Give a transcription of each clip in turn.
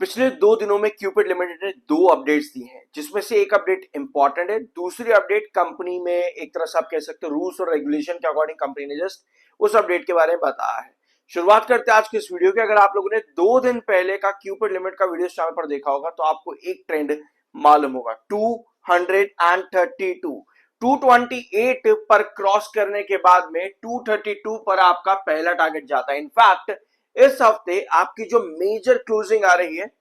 पिछले 2 दिनों में क्यूपिड लिमिटेड ने 2 अपडेट्स दी हैं, जिसमें से एक अपडेट इंपॉर्टेंट है, दूसरी अपडेट कंपनी में एक तरह से आप कह सकते हो रूल्स और रेगुलेशन के अकॉर्डिंग कंपनी ने जस्ट उस अपडेट के बारे में बताया है। शुरुआत करते हैं आज के इस वीडियो की। अगर आप लोगों ने 2 दिन पहले का क्यूपिड लिमिट का वीडियो चैनल पर देखा होगा तो आपको एक ट्रेंड मालूम होगा, 232 228 पर क्रॉस करने के बाद में 232 पर आपका पहला टारगेट जाता है। इनफैक्ट इस हफ्ते आपकी जो मेजर क्लोजिंग आ रही है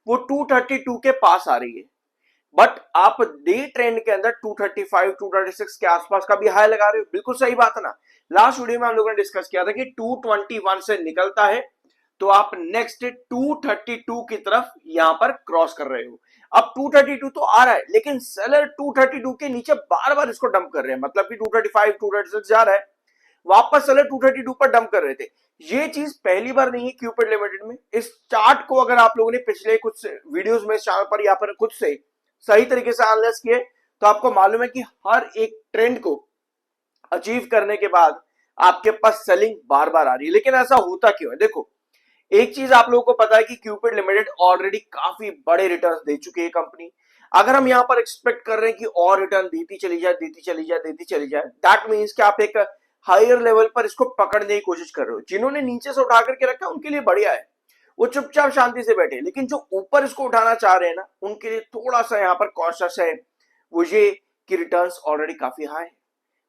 वो 232 के पास आ रही है, बट आप डे ट्रेंड के अंदर 235 236 के आसपास का भी हाई लगा रहे हो। बिल्कुल सही बात है ना। लास्ट वीडियो में हम लोगों ने डिस्कस किया था कि 221 से निकलता है तो आप नेक्स्ट 232 की तरफ यहां पर क्रॉस कर रहे हो। अब 232 तो आ रहा है, लेकिन सेलर 232 के नीचे बार बार इसको डंप कर रहे हैं, मतलब कि 235 236 जा रहा है, वापस सेलर 232 पर डंप कर रहे थे। ये चीज पहली बार नहीं है क्यूपिड लिमिटेड में। इस चार्ट को अगर आप लोगों ने पिछले कुछ वीडियोस में चैनल पर या पर खुद से सही तरीके से एनालाइज किए तो आपको मालूम है कि हर एक ट्रेंड को अचीव करने के बाद आपके पास सेलिंग बार बार आ रही है। लेकिन ऐसा होता क्यों है? देखो, एक चीज आप लोगों को पता है कि क्यूपिड लिमिटेड ऑलरेडी काफी बड़े रिटर्न दे चुकी है कंपनी। अगर हम यहां पर एक्सपेक्ट कर रहे हैं कि और रिटर्न देती चली जाए देती चली जाए देती चली जाए, दैट मीन्स कि आप एक हायर लेवल पर इसको पकड़ने की कोशिश कर रहे हो। जिन्होंने नीचे से उठा करके रखा उनके लिए बढ़िया है, वो चुपचाप शांति से बैठे, लेकिन जो ऊपर इसको उठाना चाह रहे हैं ना, उनके लिए थोड़ा सा यहाँ पर कॉशियस है वो ये कि रिटर्न्स ऑलरेडी काफी हाई है।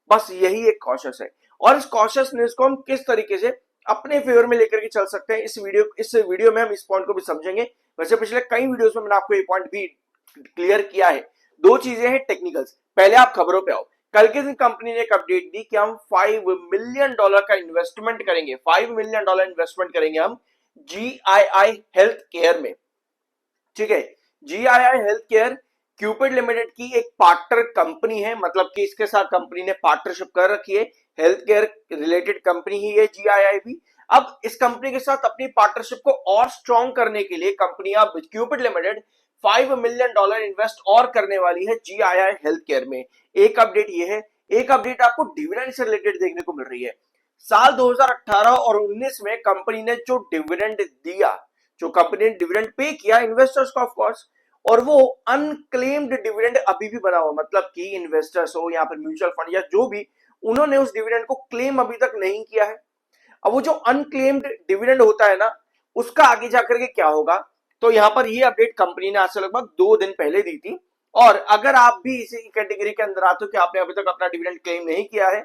बस यही एक कॉशियस है, और इस कॉशियसनेस को हम किस तरीके से अपने फेवर में लेकर के चल सकते हैं, इस वीडियो में हम इस पॉइंट को भी समझेंगे। वैसे पिछले कई वीडियोस में मैंने आपको ये पॉइंट भी क्लियर किया है। दो चीजें हैं टेक्निकल्स। पहले आप खबरों पे आओ। कल के दिन कंपनी ने एक अपडेट दी कि हम $5 मिलियन का इन्वेस्टमेंट करेंगे, $5 मिलियन इन्वेस्टमेंट करेंगे हम GII हेल्थ केयर में। ठीक है, GII health care Cupid limited की एक पार्टनर कंपनी है, मतलब कि इसके साथ कंपनी ने पार्टनरशिप कर रखी है। हेल्थ केयर रिलेटेड कंपनी ही है GII भी। अब इस कंपनी के साथ अपनी पार्टनरशिप को और स्ट्रॉन्ग करने के लिए कंपनी अब क्यूपिड लिमिटेड $5 मिलियन इन्वेस्ट और करने वाली है GII हेल्थ केयर में। एक अपडेट ये है। एक अपडेट आपको डिविडेंड से रिलेटेड देखने को मिल रही है। साल 2018 और 19 में कंपनी ने जो डिविडेंड दिया, जो कंपनी ने डिविडेंड पे किया इन्वेस्टर्स को ऑफ कोर्स, और वो अनक्लेम्ड डिविडेंड अभी भी बना हुआ, मतलब कि इन्वेस्टर्स हो यहाँ पर म्यूचुअल फंड या जो भी, उन्होंने उस डिविडेंड को क्लेम अभी तक नहीं किया है। अब वो जो अनक्लेम्ड डिविडेंड होता है ना, उसका आगे जाकर के क्या होगा, तो यहाँ पर ये अपडेट कंपनी ने आज से लगभग 2 दिन पहले दी थी। और अगर आप भी इसी कैटेगरी के अंदर आते हो कि आपने अभी तक अपना डिविडेंड क्लेम नहीं किया है,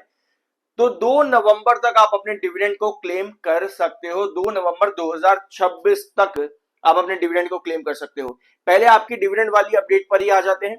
तो 2 नवंबर तक आप अपने डिविडेंड को क्लेम कर सकते हो। 2 नवंबर 2026 तक आप अपने डिविडेंड को क्लेम कर सकते हो। पहले आपकी डिविडेंड वाली अपडेट पर ही आ जाते हैं।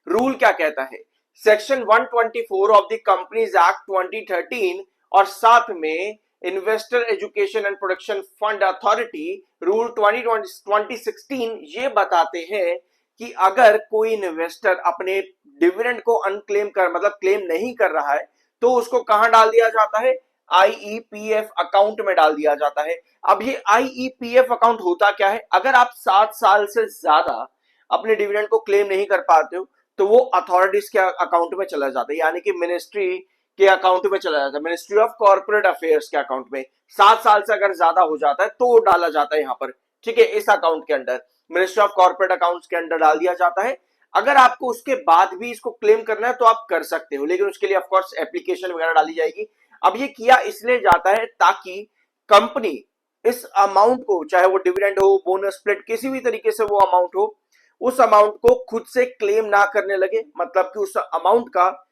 रूल क्या कहता है? Section 124 of the companies act 2013 और साथ में investor education and production fund authority rule 2016 ये बताते हैं कि अगर कोई इन्वेस्टर अपने डिविडेंड को अनक्लेम कर, मतलब क्लेम नहीं कर रहा है, तो उसको कहां डाल दिया जाता है? IEPF अकाउंट में डाल दिया जाता है। अब ये IEPF अकाउंट होता क्या है? अगर आप 7 साल से ज्यादा अपने डिविडेंड को क्लेम नहीं कर पाते हो तो वो अथॉरिटीज के अकाउंट में चला जाता है, यानी कि मिनिस्ट्री के अकाउंट में चला जाता है, मिनिस्ट्री ऑफ कॉर्पोरेट अफेयर्स के अकाउंट में। 7 साल से अगर ज्यादा हो जाता है तो डाला जाता है यहाँ पर। ठीक है, इस अकाउंट के अंदर, मिनिस्ट्री ऑफ कॉर्पोरेट अकाउंट्स के अंदर डाल दिया जाता है। अगर आपको उसके बाद भी इसको क्लेम करना है तो आप कर सकते हो, लेकिन उसके लिए ऑफकोर्स एप्लीकेशन वगैरह डाली जाएगी। अब ये किया इसलिए जाता है ताकि कंपनी इस अमाउंट को, चाहे वो डिविडेंड हो, बोनस स्प्लिट, किसी भी तरीके से वो अमाउंट हो, उस अमाउंट को खुद से क्लेम ना करने लगे, मतलब कि उस अमाउंट का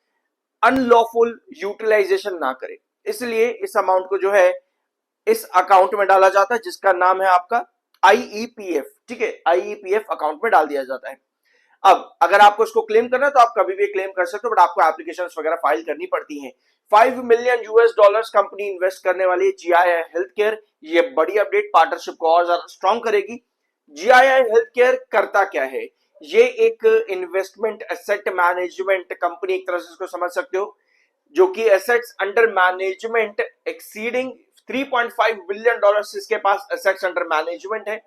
अनलॉफुल यूटिलाइजेशन ना करे। इसलिए इस अमाउंट को जो है इस अकाउंट में डाला जाता है जिसका नाम है आपका IEPF। ठीक है, IEPF अकाउंट में डाल दिया जाता है। अब अगर आपको इसको क्लेम करना है तो आप कभी भी क्लेम कर सकते हो, बट आपको एप्लीकेशंस वगैरह फाइल करनी पड़ती हैं। $5 मिलियन कंपनी इन्वेस्ट करने वाली है GII हेल्थ केयर। ये बड़ी अपडेट पार्टनरशिप को और ज्यादा स्ट्रॉन्ग करेगी। GII हेल्थ केयर करता क्या है? ये एक इन्वेस्टमेंट एसेट मैनेजमेंट कंपनी, एक तरह से इसको समझ सकते हो, जो कि assets under management exceeding $3.5 billion इसके पास एसेट्स अंडर मैनेजमेंट है।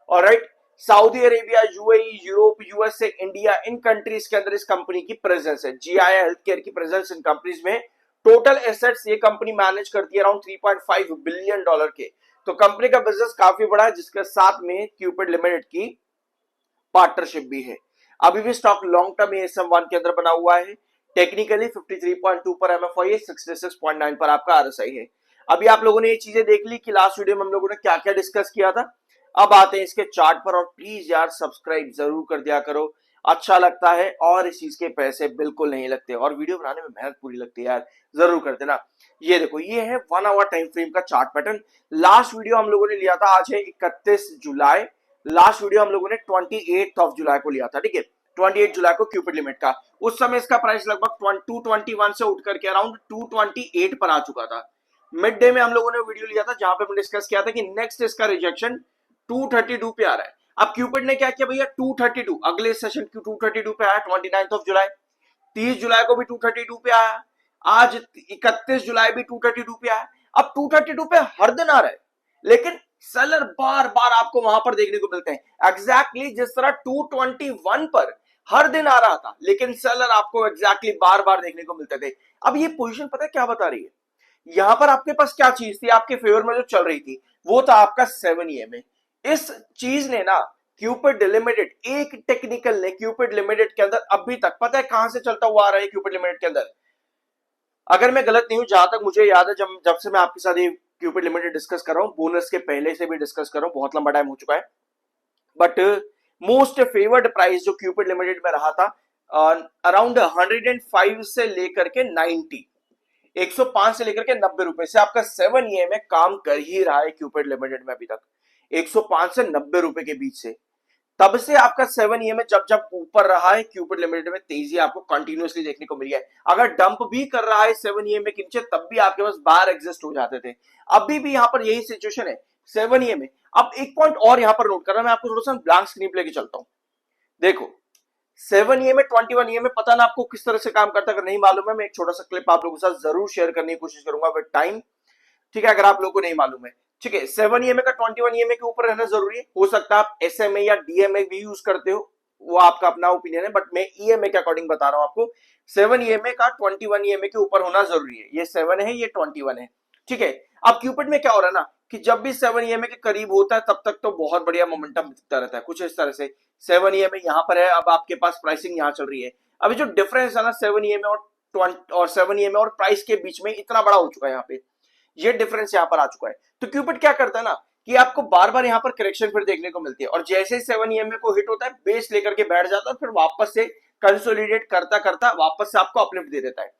Alright, Saudi Arabia, UAE, Europe, USA, India, इन कंट्रीज के अंदर इस कंपनी की प्रेजेंस है। GII हेल्थ केयर की प्रेजेंस इन कंट्रीज में। टोटल एसेट्स ये कंपनी मैनेज करती है अराउंड $3.5 बिलियन के। तो कंपनी का बिजनेस काफी बड़ा है, जिसके साथ में क्यूपिड लिमिटेड की पार्टनरशिप भी है। अभी भी स्टॉक लॉन्ग टर्म ASM1 के अंदर बना हुआ है। टेक्निकली 53.2 पर MFI है, 66.9 पर आपका RSI है। अभी आप लोगों ने ये चीजें देख ली कि लास्ट वीडियो में हम लोगों ने क्या क्या डिस्कस किया था। अब आते हैं इसके चार्ट पर, और प्लीज यार सब्सक्राइब जरूर कर दिया करो, अच्छा लगता है और इस चीज के पैसे बिल्कुल नहीं लगते और वीडियो बनाने में मेहनत पूरी लगती है यार, जरूर कर देना। ये देखो, ये है 1 आवर टाइम फ्रेम का चार्ट पैटर्न। लास्ट वीडियो हम लोगों ने लिया था, आज है 31 जुलाई। लास्ट वीडियो हम लोगों ने 28 जुलाई को लिया था, ठीक है, 28 जुलाई को क्यूपिड लिमिट का। उस समय इसका प्राइस लगभग 221 से उठ करके अराउंड 228 पर आ चुका था। मिड डे में हम लोगों ने वीडियो लिया था जहां पे हमने डिस्कस किया था कि नेक्स्ट इसका रिजेक्शन 232 पे आ रहा है। अब क्यूपिड ने क्या किया भैया, 232 अगले सेशन की 232 पे आया 29 जुलाई। 30 जुलाई को भी 232 पे आया, आज 31 जुलाई भी 232 पे आया। अब 232 पे हर दिन आ रहा है, लेकिन सेलर बार बार आपको वहां पर देखने को मिलते हैं। एग्जैक्टली जिस तरह 221 पर हर दिन आ रहा था, लेकिन सेलर आपको एग्जैक्टली बार बार देखने को मिलते थे। अब ये पोजीशन पता है क्या बता रही है, यहां पर आपके पास क्या चीज थी आपके फेवर में जो चल रही थी, वो था आपका 7 EMA। इस चीज ने ना क्यूपिड लिमिटेड, एक टेक्निकल ने क्यूपिड लिमिटेड के अंदर अभी तक पता है कहां से चलता हुआ आ रहा है क्यूपिड लिमिटेड के अंदर, अगर मैं गलत नहीं हूं, जहां तक मुझे याद है, जब से मैं आपके साथ ये क्यूपिड लिमिटेड डिस्कस कर रहा हूं, बोनस के पहले से भी डिस्कस कर रहा हूं, बहुत लंबा टाइम हो चुका है, बट मोस्ट फेवर्ड प्राइस जो क्यूपिड लिमिटेड में रहा था अराउंड 105 से लेकर के 90, 105 से लेकर के 90 रुपए से आपका 7 EMA काम कर ही रहा है क्यूपिड लिमिटेड में अभी तक, 105 से 90 रुपए के बीच से। तब से आपका 7 EMA जब जब ऊपर रहा है, क्यूपिड लिमिटेड में तेजी आपको कंटिन्यूअसली देखने को मिली है। अगर डंप भी कर रहा है 7 EMA के नीचे, तब भी आपके पास बार एग्जिस्ट हो जाते थे। अभी भी यहां पर यही सिचुएशन है 7 EMA। अब एक पॉइंट और यहां पर नोट करना, मैं आपको थोड़ा सा ब्लैंक स्क्रीन लेके चलता हूं। देखो 7 EMA 21 EMA पता ना आपको किस तरह से काम करता है, अगर नहीं मालूम है मैं एक छोटा सा क्लिप आप लोगों के साथ जरूर शेयर करने की कोशिश करूंगा विद टाइम, ठीक है, अगर आप लोगों को नहीं मालूम है। ठीक है, 7 EMA का 21 EMA के ऊपर रहना जरूरी है, हो सकता है आप SMA या DMA भी यूज करते हो, वो आपका अपना ओपिनियन है, बट मैं EMA के अकॉर्डिंग बता रहा हूं आपको। 7 EMA का 21 EMA के ऊपर होना जरूरी है, ये 7 है, ये 21 है, ठीक है। अब क्यूपिड में क्या हो रहा है ना कि जब भी 7 EMA के करीब होता है तब तक तो बहुत बढ़िया मोमेंटम दिखता रहता है, कुछ इस तरह से 7 EMA यहां पर है, अब आपके पास प्राइसिंग यहां चल रही है। अभी जो डिफरेंस है ना 7 EMA और 7 EMA और प्राइस के बीच में इतना बड़ा हो चुका है, यहाँ पे ये डिफरेंस यहां पर आ चुका है। तो क्यूपिड क्या करता है ना कि आपको बार बार यहां पर करेक्शन फिर देखने को मिलती है, और जैसे ही 7 EMA को हिट होता है बेस लेकर के बैठ जाता है, फिर वापस से कंसोलिडेट करता करता वापस से आपको अपलिफ्ट दे देता है।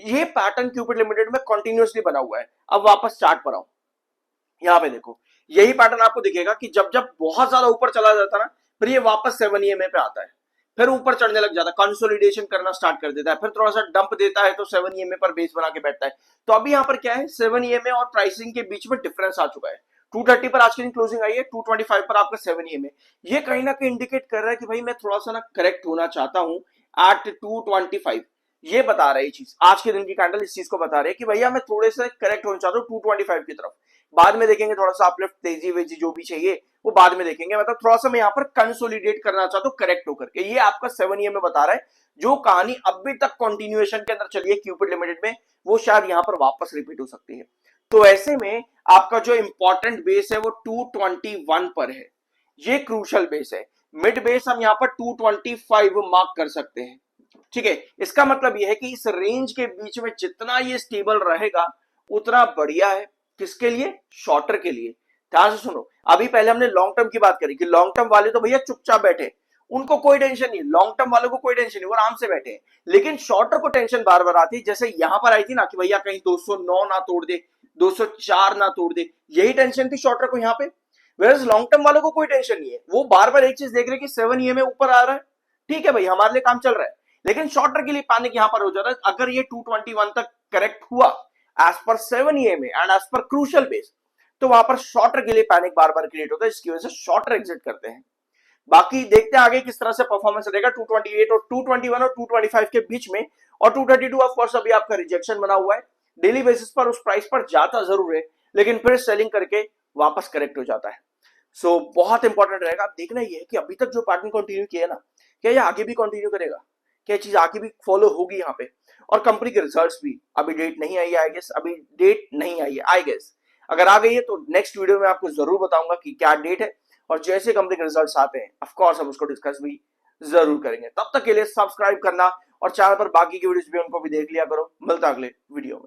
ये पैटर्न क्यूपिड लिमिटेड में कंटिन्यूअसली बना हुआ है। अब वापस चार्ट पर आओ, यहां पे देखो यही पैटर्न आपको दिखेगा कि जब जब बहुत ज्यादा ऊपर चला जाता है ना, फिर ये वापस 7 EMA पे आता है, फिर ऊपर चढ़ने लग जाता है, कंसोलिडेशन करना स्टार्ट कर देता है, फिर थोड़ा सा डंप देता है तो 7 EMA पर बेस बना के बैठता है। तो अभी यहां पर क्या है, 7 EMA और प्राइसिंग के बीच में डिफरेंस आ चुका है। 230 पर आज की दिन क्लोजिंग आई है, 225 पर आपका 7 EMA। ये कहीं ना कहीं इंडिकेट कर रहा है कि भाई मैं थोड़ा सा ना करेक्ट होना चाहता हूं एट 225। ये बता रहा है ये चीज, आज के दिन की कैंडल इस चीज को बता रही है कि भैया मैं थोड़े से करेक्ट होना चाहता हूँ 225 की तरफ। बाद में देखेंगे थोड़ा सा अपलिफ्ट, तेजी वेजी जो भी चाहिए वो बाद में देखेंगे, मतलब थोड़ा सा मैं यहाँ पर कंसोलिडेट करना चाहता हूँ करेक्ट होकर के। ये आपका 7 EMA बता रहा है, जो कहानी अभी तक कंटिन्यूएशन के अंदर चली है क्यूपिड लिमिटेड में, वो शायद यहाँ पर वापस रिपीट हो सकती है। तो ऐसे में आपका जो इंपॉर्टेंट बेस है वो 221 पर है, ये क्रूशल बेस है। मिड बेस हम यहाँ पर 225 मार्क कर सकते हैं, ठीक है। इसका मतलब यह है कि इस रेंज के बीच में जितना ये स्टेबल रहेगा उतना बढ़िया है, किसके लिए, शॉर्टर के लिए। ध्यान से सुनो, अभी पहले हमने लॉन्ग टर्म की बात करी कि लॉन्ग टर्म वाले तो भैया चुपचाप बैठे, उनको कोई टेंशन नहीं, लॉन्ग टर्म वालों को कोई टेंशन नहीं, वो आराम से बैठे हैं। लेकिन शॉर्टर को टेंशन बार बार आती है, जैसे यहां पर आई थी ना कि भैया कहीं 209 ना तोड़ दे, 204 ना तोड़ दे, यही टेंशन थी शॉर्टर को यहाँ पे। वेयर लॉन्ग टर्म वालों को कोई टेंशन नहीं है, वो बार बार एक चीज देख रहे कि 7 EMA ऊपर आ रहा है, ठीक है भाई हमारे लिए काम चल रहा है। लेकिन शॉर्टर के लिए पैनिक यहां पर हो जाता है, अगर ये 221 तक करेक्ट हुआ एज पर 7 EMA एंड एज पर क्रूशल बेस, तो वहां पर शॉर्टर के लिए पैनिक बार बार क्रिएट होता है, जिसकी वजह से शॉर्टर एग्जिट करते हैं। बाकी देखते हैं आगे किस तरह से परफॉर्मेंस रहेगा 228 और 221 और 225 के बीच में। और 232 ऑफ कोर्स अभी आपका रिजेक्शन बना हुआ है, डेली बेसिस पर उस प्राइस पर जाता जरूर है, लेकिन फिर सेलिंग करके वापस करेक्ट हो जाता है। सो बहुत इंपॉर्टेंट रहेगा, आप देखना ये है कि अभी तक जो पैटर्न कंटिन्यू किया है ना, क्या ये आगे भी कंटिन्यू करेगा, क्या चीज आगे भी फॉलो होगी यहाँ पे। और कंपनी के रिजल्ट्स भी अभी डेट नहीं आई है, आई गेस अभी डेट नहीं आई है, आई गेस अगर आ गई है तो नेक्स्ट वीडियो में आपको जरूर बताऊंगा कि क्या डेट है, और जैसे कंपनी के रिजल्ट्स आते हैं ऑफ कोर्स हम उसको डिस्कस भी जरूर करेंगे। तब तक के लिए सब्सक्राइब करना और चैनल पर बाकी की वीडियोस भी उनको भी देख लिया करो। मिलता अगले वीडियो में।